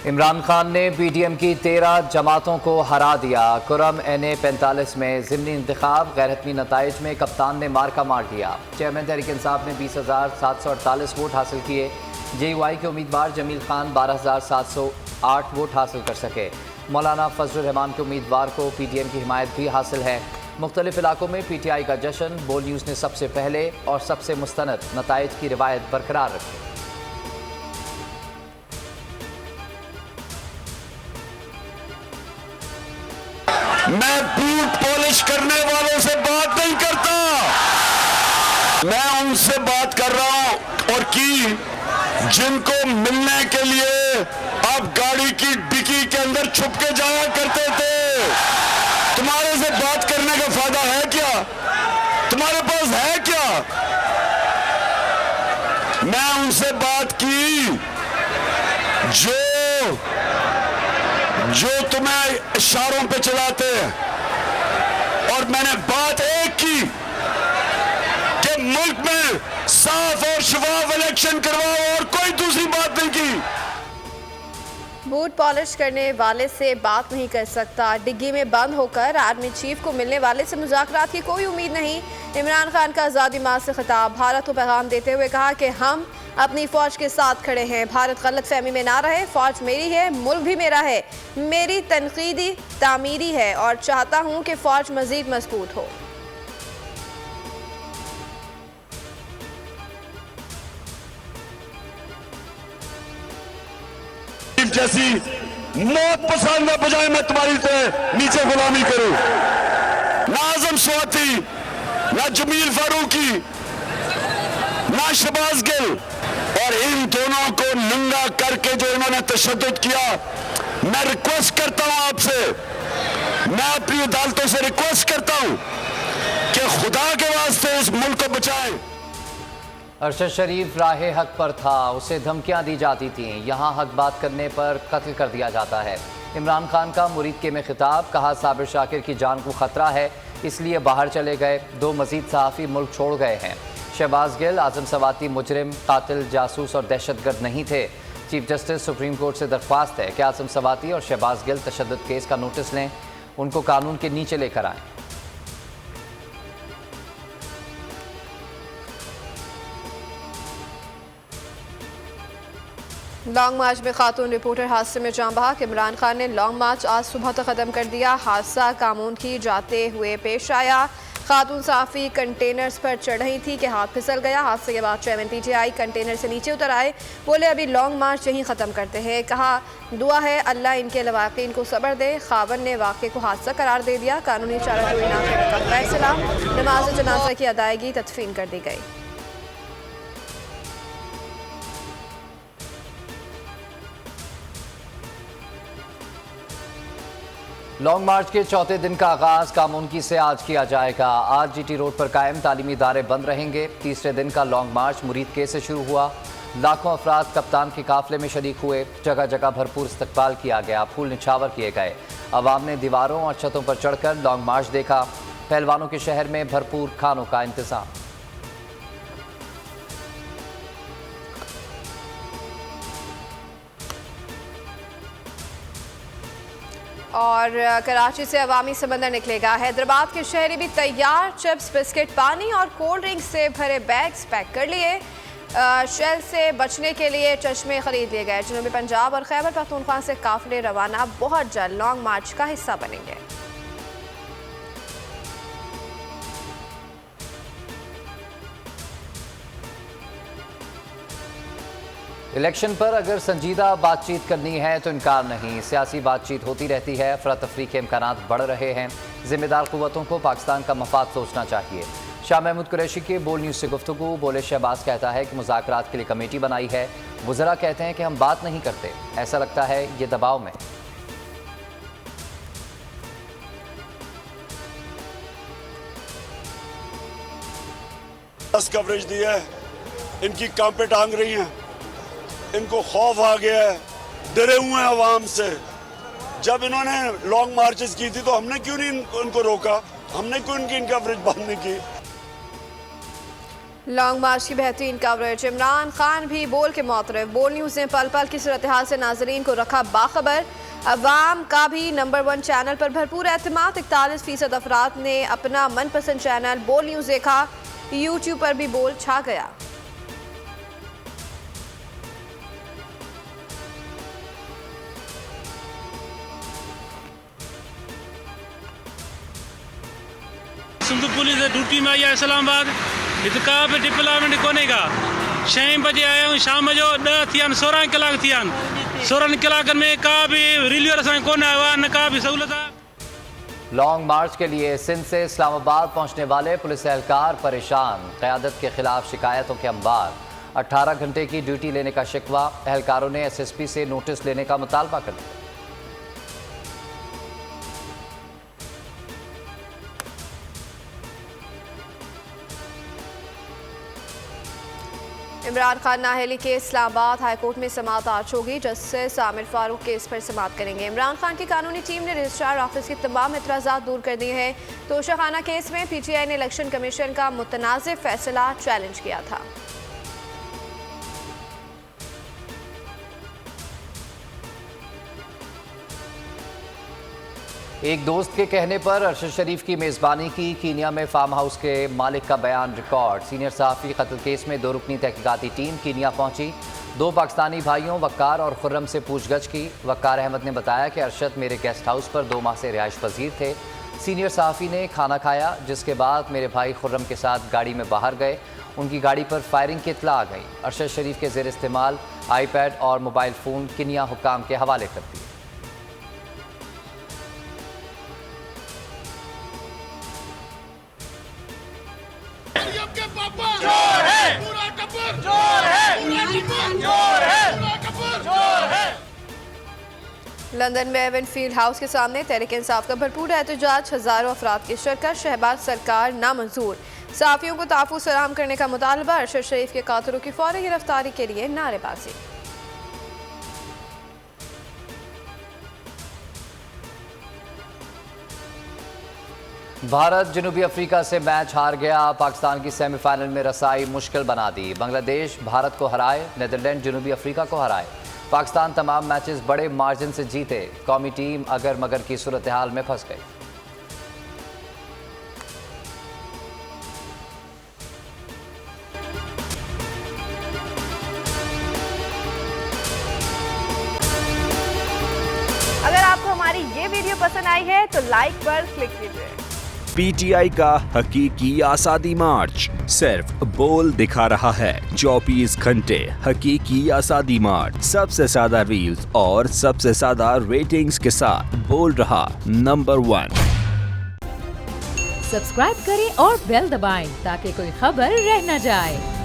इमरान खान ने पीटीएम की 13 जमातों को हरा दिया। कुरम NA 45 में ज़िमनी इंतखाब, गैरहतमी नताइज में कप्तान ने मार्का मार दिया। चेयरमैन तहरीक इंसाफ ने 20,748 वोट हासिल किए। JUI के उम्मीदवार जमील खान 12,708 वोट हासिल कर सके। मौलाना फजलुर रहमान के उम्मीदवार को PTM की हिमायत भी हासिल है। मुख्तलिफ इलाकों में PTI का जश्न। बोल न्यूज़ ने सबसे पहले और सबसे मुस्तनद नताइज की रिवायत बरकरार रखी। मैं बूट पॉलिश करने वालों से बात नहीं करता, मैं उनसे बात कर रहा हूं और जिनको मिलने के लिए आप गाड़ी की डिक्की के अंदर छुप के जाया करते थे। तुम्हारे से बात करने का फायदा है क्या? तुम्हारे पास है क्या? मैं उनसे बात की जो तुम्हें इशारों पे चलाते हैं, और मैंने बात एक की कि मुल्क में साफ और शफाफ इलेक्शन करवाओ, और कोई दूसरी बात नहीं की। बूट पॉलिश करने वाले से बात नहीं कर सकता, डिग्गी में बंद होकर आर्मी चीफ को मिलने वाले से मुज़ाकरात की कोई उम्मीद नहीं। इमरान खान का आज़ादी माह से खिताब, भारत को पैगाम देते हुए कहा कि हम अपनी फ़ौज के साथ खड़े हैं। भारत गलतफहमी में ना रहे, फ़ौज मेरी है, मुल्क भी मेरा है, मेरी तनकीदी तामीरी है और चाहता हूँ कि फ़ौज मज़ीद मजबूत हो। जैसी मौत पसंद है, बजाय मैं तुम्हारी नीचे गुलामी करूं। ना आजम स्वाति, ना जमील फारूकी, ना शहबाज गिल, और इन दोनों को नंगा करके जो इन्होंने तशद्दुद किया, मैं रिक्वेस्ट करता हूं आपसे, मैं अपनी अदालतों से रिक्वेस्ट करता हूं कि खुदा के वास्ते इस मुल्क को बचाएं। अरशद शरीफ राहे हक पर था, उसे धमकियां दी जाती थीं, यहाँ हक बात करने पर कत्ल कर दिया जाता है। इमरान खान का मुरीद के में खिताब, कहा साबिर शाकिर की जान को खतरा है इसलिए बाहर चले गए। 2 मजीद सहाफ़ी मुल्क छोड़ गए हैं। शहबाज गिल, आजम सवाती मुजरिम, कातिल, जासूस और दहशतगर्द नहीं थे। चीफ जस्टिस सुप्रीम कोर्ट से दरख्वास्त है कि आजम सवाती और शहबाज गिल तशद्दुद केस का नोटिस लें, उनको कानून के नीचे लेकर आएँ। लॉन्ग मार्च में खातून रिपोर्टर हादसे में जान बहक। इमरान खान ने लॉन्ग मार्च आज सुबह तक ख़त्म कर दिया। हादसा कामून की जाते हुए पेश आया। खातून सहाफ़ी कंटेनर्स पर चढ़ रही थी कि हाथ फिसल गया। हादसे के बाद चेयरमैन PTI कंटेनर से नीचे उतर आए, बोले अभी लॉन्ग मार्च यहीं ख़त्म करते हैं। कहा दुआ है अल्लाह इनके लवाकिन को सब्र दे। खावन ने वाक़े को हादसा करार दे दिया। कानूनी चाराजोई न करने का फैसला। नमाज जनाजा की अदायगी तदफीन कर दी गई। लॉन्ग मार्च के चौथे दिन का आगाज कामूनकी से आज किया जाएगा। आज GT रोड पर कायम तालीमी इदारे बंद रहेंगे। तीसरे दिन का लॉन्ग मार्च मुरीद के से शुरू हुआ। लाखों अफराद कप्तान के काफिले में शरीक हुए। जगह जगह भरपूर इस्तकबाल किया गया, फूल निछावर किए गए। अवाम ने दीवारों और छतों पर चढ़कर लॉन्ग मार्च देखा। पहलवानों के शहर में भरपूर खानों का इंतजाम। और कराची से अवामी समंदर निकलेगा। हैदराबाद के शहरी भी तैयार, चिप्स, बिस्किट, पानी और कोल्ड ड्रिंक से भरे बैग्स पैक कर लिए। शेल से बचने के लिए चश्मे खरीद लिए गए। जनूबी पंजाब और खैबर पख्तूनख्वा से काफिले रवाना, बहुत जल्द लॉन्ग मार्च का हिस्सा बनेंगे। इलेक्शन पर अगर संजीदा बातचीत करनी है तो इनकार नहीं। सियासी बातचीत होती रहती है, अफरा तफरी के इम्कानात बढ़ रहे हैं। जिम्मेदार कुव्वतों को पाकिस्तान का मफाद सोचना चाहिए। शाह महमूद कुरैशी के बोल न्यूज़ से गुफ्तगू। बोले शहबाज कहता है कि मुज़ाकरात के लिए कमेटी बनाई है। वज़रा कहते हैं कि हम बात नहीं करते, ऐसा लगता है ये दबाव में। कवरेज दी है, इनकी काम पे टांग रही हैं, इनको खौफ आ गया है, डरे हुए हैं आवाम से। जब इन्होंने लॉन्ग मार्चेस की थी तो हमने क्यों नहीं उनको रोका? हमने क्यों इनकी कवरेज बंद नहीं की? लॉन्ग मार्च की बेहतरीन कवरेज, इमरान खान भी बोल के मोतरफ। बोल न्यूज़ ने पल पल की सूरत हाल से नाजरीन को रखा बाखबर। अवाम का भी नंबर 1 चैनल पर भरपूर एतमाद। 41% अफराद ने अपना मनपसंद चैनल बोल न्यूज़ देखा। यूट्यूब पर भी बोल छा गया। सिंधु पुलिस ड्यूटी में आई आहे इस्लामाबाद। हिते का बि डिप्लॉयमेंट कोन्हे का। 6 बजे आया हूँ, शाम जो 10 थिया आहिनि, 16 कलाक थिया आहिनि। 16 कलाकनि में का भी रिलीवर असांखे कोन आयो आहे, न का भी सहूलियत आहे। लॉन्ग मार्च के लिए सिंध से इस्लामाबाद पहुंचने वाले पुलिस एहलकार परेशान। क़यादत के खिलाफ शिकायतों के अंबार। 18 घंटे की ड्यूटी लेने का शिकवा। एहलकारों ने SSP से नोटिस लेने का मुतालबा कर दिया। इमरान खान नाअहली केस इस्लामाबाद हाईकोर्ट में समाअत आज होगी। जस्टिस आमिर फारूक केस पर समाअत करेंगे। इमरान खान की कानूनी टीम ने रजिस्ट्रार ऑफिस के तमाम एतराज़ात दूर कर दिए हैं। तोशाखाना केस में PTI ने इलेक्शन कमीशन का मुतनाज़ फैसला चैलेंज किया था। एक दोस्त के कहने पर अरशद शरीफ की मेज़बानी की कीनिया में फार्म हाउस के मालिक का बयान रिकॉर्ड। सीनियर सहाफ़ी कत्ल केस में 2 रुकनी तहकीकाती टीम कीनिया पहुंची। 2 पाकिस्तानी भाइयों वक्कार और खुर्रम से पूछगछ की। वक्कार अहमद ने बताया कि अरशद मेरे गेस्ट हाउस पर 2 माह से रिहाइश पजीर थे। सीनियर सहाफ़ी ने खाना खाया, जिसके बाद मेरे भाई खुर्रम के साथ गाड़ी में बाहर गए। उनकी गाड़ी पर फायरिंग की इत्तला आ गई। अरशद शरीफ के ज़ेर इस्तेमाल iPad और मोबाइल फ़ोन कीनिया हुक्काम के हवाले कर दिए। लंदन में एवन फील्ड हाउस के सामने तहरीक इंसाफ का भरपूर एहतजाज। हज़ारों अफराद की शिरकत। शहबाज सरकार नामंजूर। सहाफ़ियों को तहफ़्फ़ुज़ फराहम करने का मुतालबा। अरशद शरीफ के कातिलों की फौरी गिरफ्तारी के लिए नारेबाजी। भारत जनूबी अफ्रीका से मैच हार गया। पाकिस्तान की सेमीफाइनल में रसाई मुश्किल बना दी। बांग्लादेश भारत को हराए, नीदरलैंड जनूबी अफ्रीका को हराए। पाकिस्तान तमाम मैचेस बड़े मार्जिन से जीते। कौमी टीम अगर मगर की सूरत हाल में फंस गई। अगर आपको हमारी ये वीडियो पसंद आई है तो लाइक पर क्लिक कीजिए। PTI का हकीकी आज़ादी मार्च सिर्फ बोल दिखा रहा है। 24 घंटे हकीकी आज़ादी मार्च। सबसे ज्यादा रील्स और सबसे ज्यादा रेटिंग्स के साथ बोल रहा नंबर 1। सब्सक्राइब करें और बेल दबाएं ताकि कोई खबर रह न जाए।